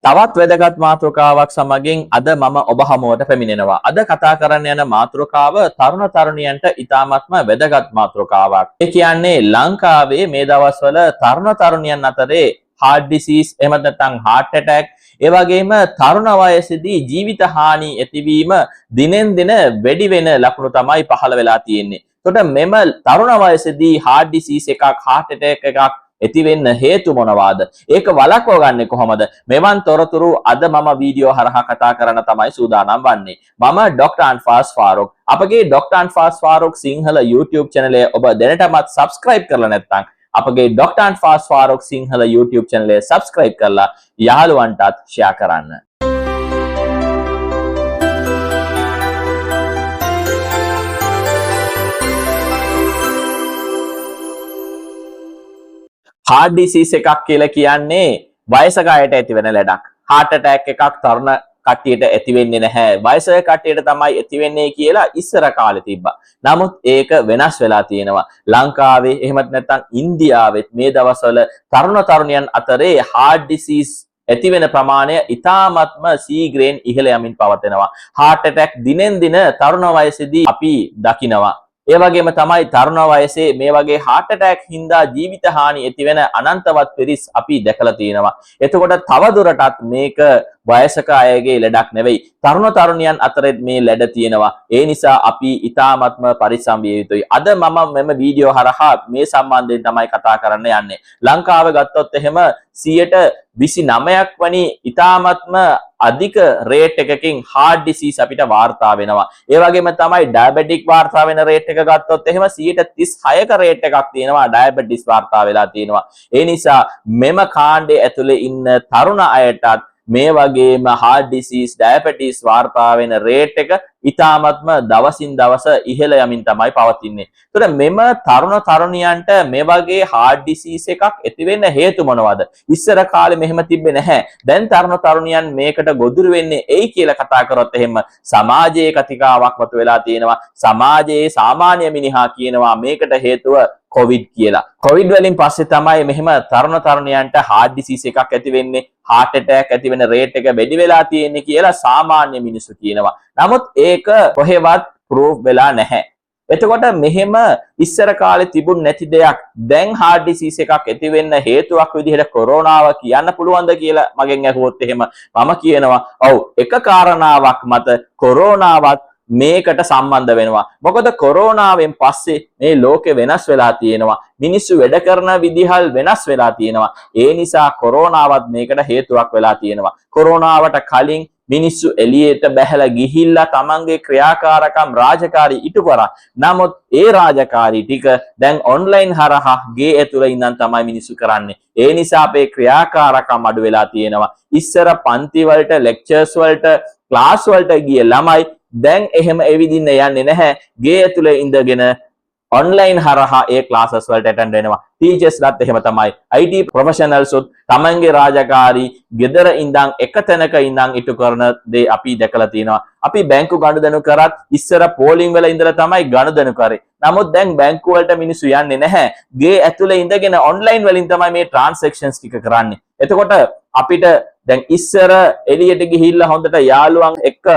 තවත් වැදගත් මාතෘකාවක් සමගින් අද මම ඔබ හමුවට පැමිණෙනවා. අද කතා කරන්න යන මාතෘකාව තරුණ තරුණියන්ට ඉතාමත්ම වැදගත් මාතෘකාවක්. ඒ කියන්නේ ලංකාවේ මේ දවස්වල තරුණ තරුණියන් අතරේ heart disease එහෙම නැත්නම් heart attack ඒ වගේම තරුණ වයසේදී ජීවිත හානි ඇතිවීම දිනෙන් දින වැඩි වෙන ලකුණු තමයි පහළ වෙලා තියෙන්නේ. එතකොට මෙම තරුණ වයසේදී heart disease එකක් heart attack එකක් ඇති වෙන්න හේතු මොනවාද? ඒක වළක්ව ගන්නේ කොහොමද? මෙවන් තොරතුරු අද මම වීඩියෝ හරහා කතා කරන්න තමයි සූදානම් වන්නේ. මම ඩොක්ටර් අන්ෆාස් ෆාරූක්. අපගේ ඩොක්ටර් අන්ෆාස් ෆාරූක් සිංහල YouTube channel එක ඔබ දැනටමත් subscribe කරලා නැත්නම් අපගේ ඩොක්ටර් අන්ෆාස් ෆාරූක් සිංහල YouTube channel එක subscribe කරලා යාළුවන්ටත් share කරන්න. heart disease එකක් කියලා කියන්නේ වයසක අයට ඇති වෙන ලෙඩක්. heart attack එකක් තරුණ කට්ටියට ඇති වෙන්නේ නැහැ. වයසක කට්ටියට තමයි ඇති වෙන්නේ කියලා ඉස්සර කාලේ තිබ්බා. නමුත් ඒක වෙනස් වෙලා තියෙනවා. ලංකාවේ එහෙමත් නැත්නම් ඉන්දියාවෙත් මේ දවස්වල තරුණ තරුණියන් අතරේ heart disease ඇති වෙන ප්‍රමාණය ඉතාමත්ම සීඝ්‍රයෙන් ඉහළ යමින් පවතිනවා. heart attack දිනෙන් දින තරුණ වයසේදී අපි දකිනවා. ඒ වගේම තමයි තරුණ වයසේ මේ වගේ heart attack හින්දා ජීවිත හානි ඇති වෙන අනන්තවත් පිරිස් අපි දැකලා තියෙනවා. එතකොට තව දුරටත් මේක වයසක අයගේ ලෙඩක් නෙවෙයි. තරුණ තරුණියන් අතරෙත් මේ ලෙඩ තියෙනවා. ඒ නිසා අපි ඊ타ත්ම පරිස්සම් විය යුතුයි. අද මම මෙම වීඩියෝ හරහා මේ සම්බන්ධයෙන් තමයි කතා කරන්න යන්නේ. ලංකාව ගත්තොත් එහෙම 29ක් වනි ඊ타ත්ම අධික රේට් එකකින් heart disease අපිට වාර්තා වෙනවා. ඒ වගේම තමයි diabetic වාර්තා වෙන රේට් එක ගත්තොත් එහෙම 36ක රේට් එකක් තියෙනවා diabetes වාර්තා වෙලා තියෙනවා. ඒ නිසා මෙම කාණ්ඩයේ ඇතුලේ ඉන්න තරුණ අයටත් මේ වගේම heart disease diabetes වාර්තා වෙන රේට් එක ඉතාමත්ම දවසින් දවස ඉහළ යමින් තමයි පවතින්නේ. ඒතර මෙම තරුණ තරුණියන්ට මේ වගේ heart disease එකක් ඇති වෙන්න හේතු මොනවද? ඉස්සර කාලේ මෙහෙම තිබ්බේ නැහැ. දැන් තරුණ තරුණියන් මේකට ගොදුරු වෙන්නේ එයි කියලා කතා කරොත් එහෙම සමාජයේ කතිකාවක් මතුවලා තියෙනවා. සමාජයේ සාමාන්‍ය මිනිහා කියනවා මේකට හේතුව COVID කියලා. COVID වලින් පස්සේ තමයි මෙහෙම තරුණ තරුණියන්ට heart disease එකක් ඇති වෙන්නේ. heart attack ඇති වෙන rate එක වැඩි වෙලා තියෙන්නේ කියලා සාමාන්‍ය මිනිස්සු කියනවා. නමුත් ඒක කොහෙවත් proof වෙලා නැහැ. එතකොට මෙහෙම ඉස්සර කාලේ තිබුණ නැති දෙයක් දැන් heart disease එකක් ඇති වෙන්න හේතුවක් විදිහට කොරෝනාව කියන්න පුළුවන්ද කියලා මගෙන් අහුවොත් එහෙම මම කියනවා ඔව් එක කාරණාවක් මත කොරෝනාවත් මේකට සම්බන්ධ වෙනවා. මොකද කොරෝනාවෙන් පස්සේ මේ ලෝකෙ වෙනස් වෙලා තියෙනවා. මිනිස්සු වැඩ කරන විදිහල් වෙනස් වෙලා තියෙනවා. ඒ නිසා කොරෝනාවත් මේකට හේතුවක් වෙලා තියෙනවා. කොරෝනාවට කලින් මිනිස්සු එළියට බැහැලා ගිහිල්ලා තමන්ගේ ක්‍රියාකාරකම් රාජකාරී ඉටු කරා. නමුත් ඒ රාජකාරී ටික දැන් ඔන්ලයින් හරහා ගේ ඇතුළේ ඉඳන් තමයි මිනිස්සු කරන්නේ. ඒ නිසා අපේ ක්‍රියාකාරකම් අඩු වෙලා තියෙනවා. ඉස්සර පන්ති වලට ලෙක්චර්ස් වලට ක්ලාස් වලට ගිය ළමයි දැන් එහෙම එවිදින්න යන්නේ නැහැ. ගේ ඇතුලේ ඉඳගෙන ඔන්ලයින් හරහා ඒ ක්ලාසස් වලට අටෙන්ඩ් වෙනවා. ටීචර්ස්ලාත් එහෙම තමයි. IT ප්‍රොෆෙෂනල්ස් උත් තමන්ගේ රාජකාරී ගෙදර ඉඳන් එක තැනක ඉඳන් ඉටු කරන දේ අපි දැකලා තියෙනවා. අපි බැංකු ගනුදෙනු කරත් ඉස්සර පෝලිං වල ඉඳලා තමයි ගනුදෙනු කරේ. නමුත් දැන් බැංකු වලට මිනිස්සු යන්නේ නැහැ. ගේ ඇතුලේ ඉඳගෙන ඔන්ලයින් වලින් තමයි මේ ට්‍රාන්සැක්ෂන්ස් ටික කරන්නේ. එතකොට අපිට දැන් ඉස්සර එළියට ගිහිල්ලා හොඳට යාළුවන් එක්ක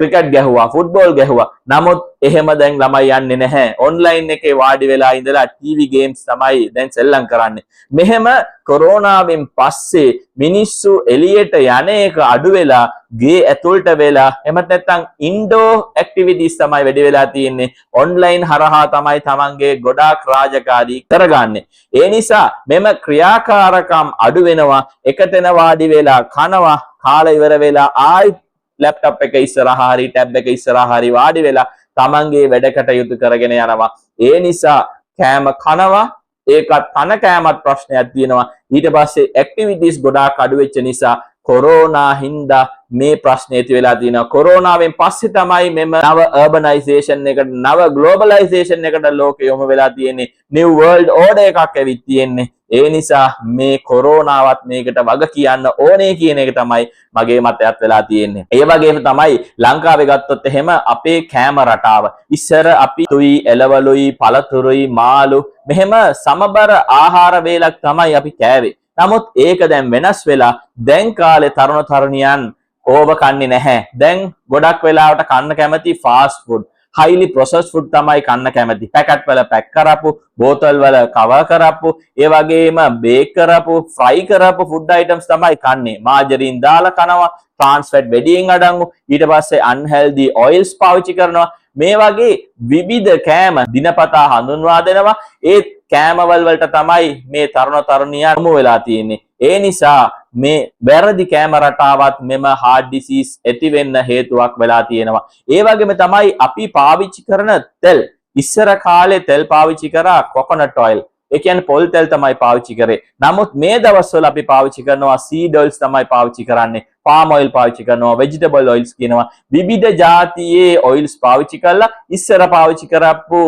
ක්‍රිකට් ගැහුවා ෆුට්බෝල් ගැහුවා. නමුත් එහෙම දැන් ළමයි යන්නේ නැහැ. ඔන්ලයින් එකේ වාඩි වෙලා ඉඳලා ටීවී ගේම්ස් තමයි දැන් සෙල්ලම් කරන්නේ. මෙහෙම කොරෝනාවෙන් පස්සේ මිනිස්සු එළියට යන එක අඩු වෙලා ගේ ඇතුළට වෙලා එහෙමත් නැත්නම් ඉන්ඩෝර් ඇක්ටිවිටීස් තමයි වැඩි වෙලා තියෙන්නේ. ඔන්ලයින් හරහා තමයි තමන්ගේ ගොඩාක් රාජකාරී කරගන්නේ. ඒ නිසා මෙම ක්‍රියාකාරකම් අඩු වෙනවා. එකතැන වාඩි වෙලා කනවා කාලා ඉවර වෙලා ආයි ලැප්ටොප් එක ඉස්සරහා හරි ටැබ් එක ඉස්සරහා හරි වාඩි වෙලා තමන්ගේ වැඩ කටයුතු කරගෙන යනවා. ඒ නිසා කෑම කනවා ඒකත් කන කෑමත් ප්‍රශ්නයක් තියෙනවා. ඊට පස්සේ ඇක්ටිවිටීස් ගොඩාක් අඩු වෙච්ච නිසා කොරෝනා හින්දා මේ ප්‍රශ්නේ ඇති වෙලා තියෙනවා. කොරෝනාවෙන් පස්සේ තමයි මෙම නව අර්බනයිසේෂන් එකට නව ග්ලෝබලයිසේෂන් එකට ලෝකෙ යොමු වෙලා තියෙන්නේ. නිව් වර්ල්ඩ් ඕඩර් එකක් ඇවිත් තියෙන්නේ. ඒ නිසා මේ කොරෝනාවත් මේකට වග කියන්න ඕනේ කියන එක තමයි මගේ මතයත් වෙලා තියෙන්නේ. ඒ වගේම තමයි ලංකාවේ ගත්තොත් එහෙම අපේ කෑම රටාව. ඉස්සර අපි තුයි එළවලුයි පළතුරුයි මාළු මෙහෙම සමබර ආහාර වේලක් තමයි අපි කෑවේ. නමුත් ඒක දැන් වෙනස් වෙලා දැන් කාලේ තරුණ තරුණියන් ඕව කන්නේ නැහැ. දැන් ගොඩක් වෙලාවට කන්න කැමති fast food, highly processed food තමයි කන්න කැමති. පැකට් වල පැක් කරපු, බෝතල් වල කවර් කරපු, ඒ වගේම බේක් කරපු, ෆ්‍රයි කරපු ෆුඩ් අයිටම්ස් තමයි කන්නේ. මාජරින් දාලා කනවා, trans fat වැඩියෙන් අඩංගු, ඊට පස්සේ unhealthy oils පාවිච්චි කරනවා. මේ වගේ විවිධ කෑම දිනපතා හඳුන්වා දෙනවා. ඒ කෑමවල වලට තමයි මේ තරුණ තරුණියන් යොමු වෙලා තියෙන්නේ. ඒ නිසා මේ වැරදි කෑම රටාවත් මෙම heart disease ඇති වෙන්න හේතුවක් වෙලා තියෙනවා. ඒ වගේම තමයි අපි පාවිච්චි කරන තෙල්. ඉස්සර කාලේ තෙල් පාවිච්චි කරා coconut oil. ඒ කියන්නේ පොල් තෙල් තමයි පාවිච්චි කරේ. නමුත් මේ දවස්වල අපි පාවිච්චි කරනවා seed oils තමයි පාවිච්චි කරන්නේ. palm oil පාවිච්චි කරනවා, vegetable oils කියනවා. විවිධ જાතියේ oils පාවිච්චි කරලා ඉස්සර පාවිච්චි කරපු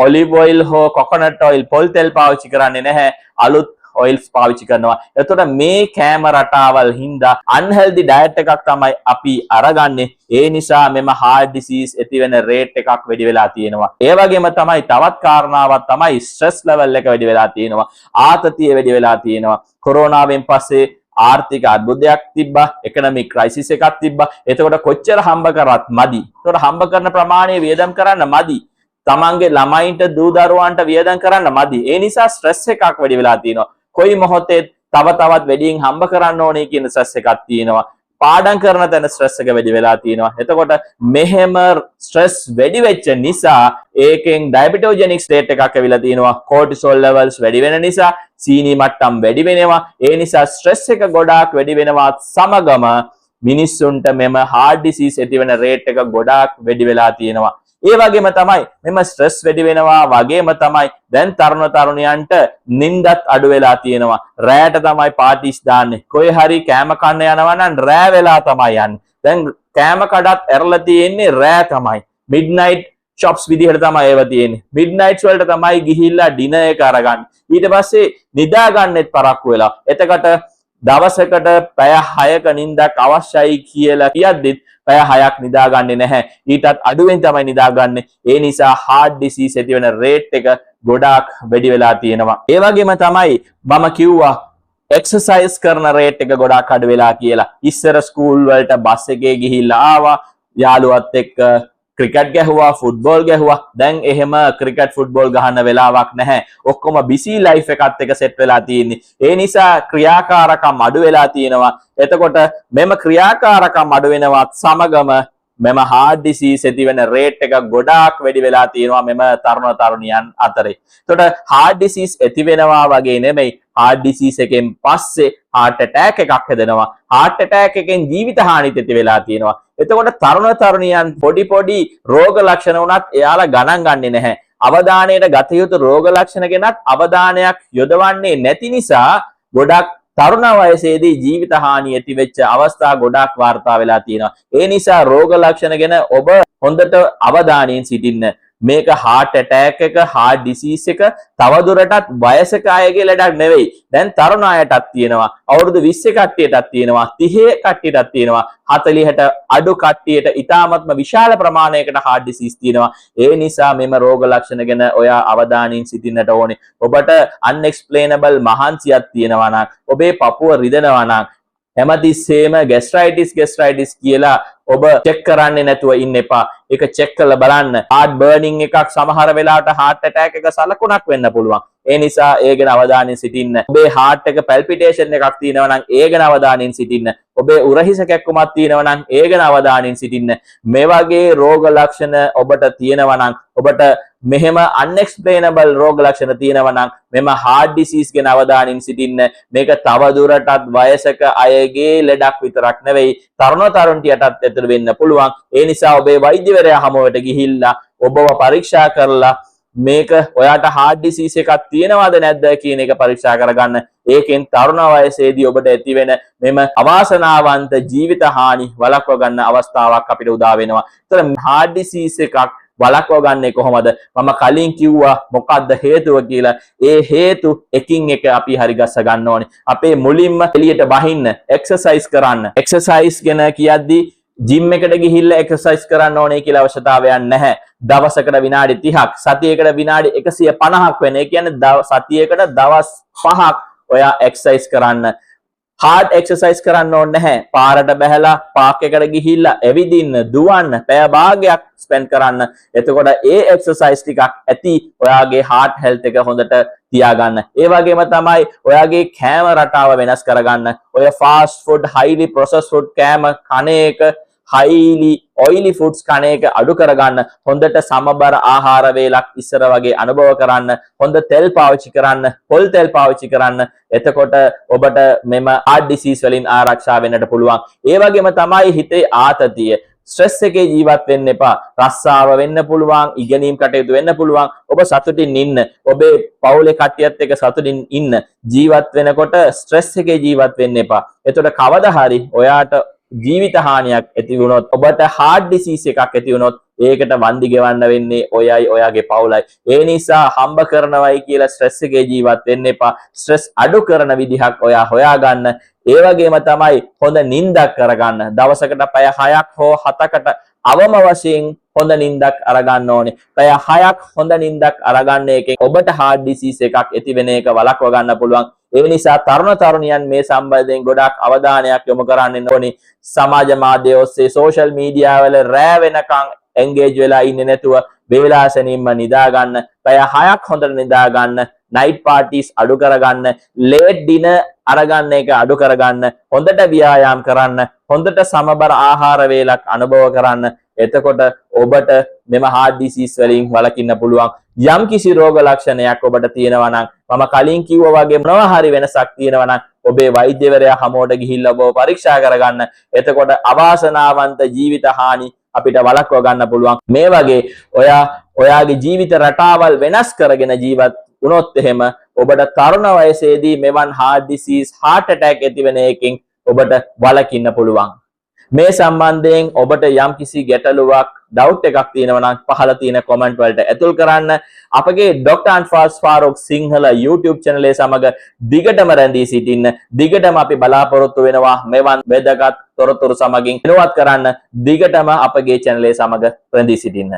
olive oil හෝ coconut oil පොල් තෙල් පාවිච්චි කරන්නේ නැහැ. අලුත් oils පාවිච්චි කරනවා. එතකොට මේ කෑම රටාවල් හින්දා unhealthy diet එකක් තමයි අපි අරගන්නේ. ඒ නිසා මෙම heart disease ඇති වෙන rate එකක් වැඩි වෙලා තියෙනවා. ඒ වගේම තමයි තවත් කාරණාවක් තමයි stress level එක වැඩි වෙලා තියෙනවා. ආතතිය වැඩි වෙලා තියෙනවා. කොරෝනාවෙන් පස්සේ ආර්ථික අර්බුදයක් තිබ්බා, economic crisis එකක් තිබ්බා. එතකොට කොච්චර හම්බ කරත් මදි. එතකොට හම්බ කරන ප්‍රමාණය වියදම් කරන්න මදි. තමන්ගේ ළමයින්ට දූ දරුවන්ට වියදම් කරන්න මදි. ඒ නිසා ස්ට්‍රෙස් එකක් වැඩි වෙලා තියෙනවා. කොයි මොහොතේ තව තවත් වැඩියෙන් හම්බ කරන්න ඕනේ කියන ස්ට්‍රෙස් එකක් තියෙනවා. පාඩම් කරන තැන ස්ට්‍රෙස් එක වැඩි වෙලා තියෙනවා. එතකොට මෙහෙම ස්ට්‍රෙස් වැඩි වෙච්ච නිසා ඒකෙන් ඩයබෙටෝජෙනික් ස්ටේට් එකක් ඇවිල්ලා තියෙනවා. කෝටිසෝල් ලෙවල්ස් වැඩි වෙන නිසා සීනි මට්ටම් වැඩි වෙනවා. ඒ නිසා ස්ට්‍රෙස් එක ගොඩාක් වැඩි වෙනවා. සමගම මිනිස්සුන්ට මෙම heart disease ඇති වෙන rate එක ගොඩාක් වැඩි වෙලා තියෙනවා. ඒ වගේම තමයි මෙම ස්ට්‍රෙස් වැඩි වෙනවා වගේම තමයි දැන් තරුණ තරුණියන්ට නිින්දත් අඩු වෙලා තියෙනවා. රැයට තමයි පාටිස් දාන්නේ. කොයි හරි කෑම කන්න යනවා නම් රෑ වෙලා තමයි යන්නේ. දැන් කෑම කඩත් ඇරලා තියෙන්නේ රෑ තමයි. midnight shops විදිහට තමයි ඒව තියෙන්නේ. midnights වලට තමයි ගිහිල්ලා ඩිනර් එක අරගන්නේ. ඊට පස්සේ නිදා ගන්නෙත් පරක්කු වෙලා. එතකොට දවසකට පැය 6ක නිින්දක් අවශ්‍යයි කියලා කියද්දිත් පැය 6ක් නිදාගන්නේ නැහැ. ඊටත් අඩුවෙන් තමයි නිදාගන්නේ. ඒ නිසා heart disease ඇති වෙන rate එක ගොඩාක් වැඩි වෙලා තියෙනවා. ඒ වගේම තමයි මම කිව්වා exercise කරන rate එක ගොඩාක් අඩු වෙලා කියලා. ඉස්සර ස්කූල් වලට බස් එකේ ගිහිල්ලා ආවා, යාළුවත් එක්ක ක්‍රිකට් ගැහුවා, ෆුට්බෝල් ගැහුවා. දැන් එහෙම ක්‍රිකට් ෆුට්බෝල් ගහන්න වෙලාවක් නැහැ. ඔක්කොම බිසි ලයිෆ් එකත් එක්ක සෙට් වෙලා තියෙන්නේ. ඒ නිසා ක්‍රියාකාරකම් අඩු වෙලා තියෙනවා. එතකොට මෙම ක්‍රියාකාරකම් අඩු වෙනවත් සමගම මෙම heart disease ඇති වෙන rate එක ගොඩාක් වැඩි වෙලා තියෙනවා මෙම තරුණ තරුණියන් අතරේ. එතකොට heart disease ඇති වෙනවා වගේ නෙමෙයි, heart disease එකෙන් පස්සේ heart attack එකක් හැදෙනවා. heart attack එකෙන් ජීවිත හානිත් ඇති වෙලා තියෙනවා. එතකොට තරුණ තරුණියන් පොඩි රෝග ලක්ෂණ වුණත් එයාලා ගණන් ගන්නේ නැහැ. අවධානයට ගත යුතු රෝග ලක්ෂණ ගැනත් අවධානයක් යොදවන්නේ නැති නිසා ගොඩක් තරුණ වයසේදී ජීවිත හානිය ඇති වෙච්ච අවස්ථා ගොඩක් වාර්තා වෙලා තියෙනවා. ඒ නිසා රෝග ලක්ෂණ ගැන ඔබ හොඳට අවධානයෙන් සිටින්න. මේක heart attack එක, heart disease එක තවදුරටත් වයසක අයගේ ලඩක් නෙවෙයි. දැන් තරුණ අයටත් තියෙනවා, අවුරුදු 20 කට්ටියටත් තියෙනවා, 30 කට්ටියටත් තියෙනවා, 40ට අඩු කට්ටියට ඉතාමත්ම විශාල ප්‍රමාණයකට heart disease තියෙනවා. ඒ නිසා මෙම රෝග ලක්ෂණ ගැන ඔයා අවධානයෙන් සිටින්නට ඕනේ. ඔබට unexplainable මහන්සියක් තියෙනවා නම්, ඔබේ පපුව රිදෙනවා නම්, හැමතිස්සෙම gastritis කියලා ඔබ චෙක් කරන්නේ නැතුව ඉන්න එපා. ඒක චෙක් කරලා බලන්න. heart burning එකක් සමහර වෙලාවට heart attack එක සලකුණක් වෙන්න පුළුවන්. ඒ නිසා ඒ ගැන අවධානයෙන් සිටින්න. ඔබේ heart එක palpitation එකක් තියෙනවා නම් ඒ ගැන අවධානයෙන් සිටින්න. ඔබේ උරහිස කැක්කුමක් තියෙනවා නම් ඒ ගැන අවධානයෙන් සිටින්න. මේ වගේ රෝග ලක්ෂණ ඔබට තියෙනවා නම්, ඔබට මෙහෙම unexplainable රෝග ලක්ෂණ තියෙනවා නම් මෙම heart disease ගැන අවධානයෙන් සිටින්න. මේක තවදුරටත් වයසක අයගේ ලෙඩක් විතරක් නෙවෙයි, තරුණ තරුණියටත් ඇතුළු වෙන්න පුළුවන්. ඒ නිසා ඔබේ වෛද්‍යවරයා හමුවට ගිහිල්ලා ඔබව පරීක්ෂා කරලා මේක ඔයාට heart disease එකක් තියෙනවද නැද්ද කියන එක පරීක්ෂා කරගන්න. ඒකෙන් තරුණ වයසේදී ඔබට ඇති වෙන මෙම අවාසනාවන්ත ජීවිත හානි වළක්ව ගන්න අවස්ථාවක් අපිට උදා වෙනවා. ඒතර heart disease එකක් වළක්ව ගන්නේ කොහොමද? මම කලින් කිව්වා මොකක්ද හේතුව කියලා. ඒ හේතු එකින් එක අපි හරි ගස්ස ගන්න ඕනේ. අපේ මුලින්ම එළියට බහින්න, එක්සර්සයිස් කරන්න. එක්සර්සයිස් ගැන කියද්දී ජිම් එකට ගිහිල්ලා එක්සර්සයිස් කරන්න ඕනේ කියලා අවශ්‍යතාවයක් නැහැ. දවසකට විනාඩි 30ක්, සතියකට විනාඩි 150ක් වෙන. ඒ කියන්නේ සතියකට දවස් 5ක් ඔයා එක්සර්සයිස් කරන්න. hard exercise කරන්න ඕනේ නැහැ. පාරට බැහැලා පාක් එකට ගිහිල්ලා ඇවිදින්න, දුවන්න, පැය භාගයක් ස්පෙන්ඩ් කරන්න. එතකොට ඒ එක්සර්සයිස් ටිකක් ඇති ඔයාගේ heart health එක හොඳට තියාගන්න. ඒ වගේම තමයි ඔයාගේ කෑම රටාව වෙනස් කරගන්න. ඔය fast food, highly processed food කෑම කන එක, highly oily foods කන එක අඩු කරගන්න. හොඳට සමබර ආහාර වේලක් ඉස්සර වගේ අනුභව කරන්න. හොඳ තෙල් පාවිච්චි කරන්න, පොල් තෙල් පාවිච්චි කරන්න. එතකොට ඔබට මෙම heart disease වලින් ආරක්ෂා වෙන්නට පුළුවන්. ඒ වගේම තමයි හිතේ ආතතිය, ස්ට්‍රෙස් එකේ ජීවත් වෙන්න එපා. රස්සාව වෙන්න පුළුවන්, ඉගෙනීම් කටයුතු වෙන්න පුළුවන්. ඔබ සතුටින් ඉන්න. ඔබේ පවුලේ කට්ටියත් එක්ක සතුටින් ඉන්න. ජීවත් වෙනකොට ස්ට්‍රෙස් එකේ ජීවත් වෙන්න එපා. එතකොට කවදා හරි ඔයාට ජීවිත හානියක් ඇති වුණොත්, ඔබට heart disease එකක් ඇති වුණොත්, ඒකට වන්දි ගෙවන්න වෙන්නේ ඔයයි ඔයාගේ පවුලයි. ඒ නිසා හම්බ කරනවයි කියලා ස්ට්‍රෙස් එකේ ජීවත් වෙන්න එපා. ස්ට්‍රෙස් අඩු කරන විදිහක් ඔයා හොයාගන්න. ඒ වගේම තමයි හොඳ නිින්දක් කරගන්න. දවසකට පැය 6ක් හෝ 7කට අවම වශයෙන් හොඳ නිින්දක් අරගන්න ඕනේ. පැය 6ක් හොඳ නිින්දක් අරගන්න එකෙන් ඔබට heart disease එකක් ඇති වෙන එක වළක්ව ගන්න පුළුවන්. ඒ නිසා තරුණ තරුණියන් මේ සම්බන්ධයෙන් ගොඩාක් අවධානයක් යොමු කරන්න ඕනේ. සමාජ මාධ්‍ය ඔස්සේ, සෝෂල් මීඩියා වල රෑ වෙනකන් එන්ගේජ් වෙලා ඉන්නේ නැතුව වේලාසනින්ම නිදා ගන්න. පැය 6ක් හොඳට නිදා ගන්න. night parties අඩු කරගන්න. late dinner අරගන්න එක අඩු කරගන්න. හොඳට ව්‍යායාම් කරන්න. හොඳට සමබර ආහාර වේලක් අනුභව කරන්න. එතකොට ඔබට මෙම heart disease වලින් වළකින්න පුළුවන්. යම් කිසි රෝග ලක්ෂණයක් ඔබට තියෙනවා නම්, මම කලින් කිව්වා වගේ මොනවා හරි වෙනසක් තියෙනවා නම්, ඔබේ වෛද්‍යවරයා හමුවට ගිහිල්ලා ඔබව පරීක්ෂා කරගන්න. එතකොට අවාසනාවන්ත ජීවිත හානි අපිට වළක්ව ගන්න පුළුවන්. මේ වගේ ඔයාගේ ජීවිත රටාවල් වෙනස් කරගෙන ජීවත් වුණොත් එහෙම ඔබට තරුණ වයසේදී මෙවන් heart disease, heart attack ඇති වෙන එකෙන් ඔබට වළකින්න පුළුවන්. මේ සම්බන්ධයෙන් ඔබට යම් කිසි ගැටලුවක්, ඩවුට් එකක් තියෙනවා නම් පහළ තියෙන කමෙන්ට් වලට ඇතුල් කරන්න. අපගේ Dr. Anfas Farooq Sinhala YouTube channel එක සමග දිගටම රැඳී සිටින්න. දිගටම අපි බලාපොරොත්තු වෙනවා මෙවන් වැදගත් තොරතුරු සමගින් ඉලවත් කරන්න. දිගටම අපගේ channel එක සමග රැඳී සිටින්න.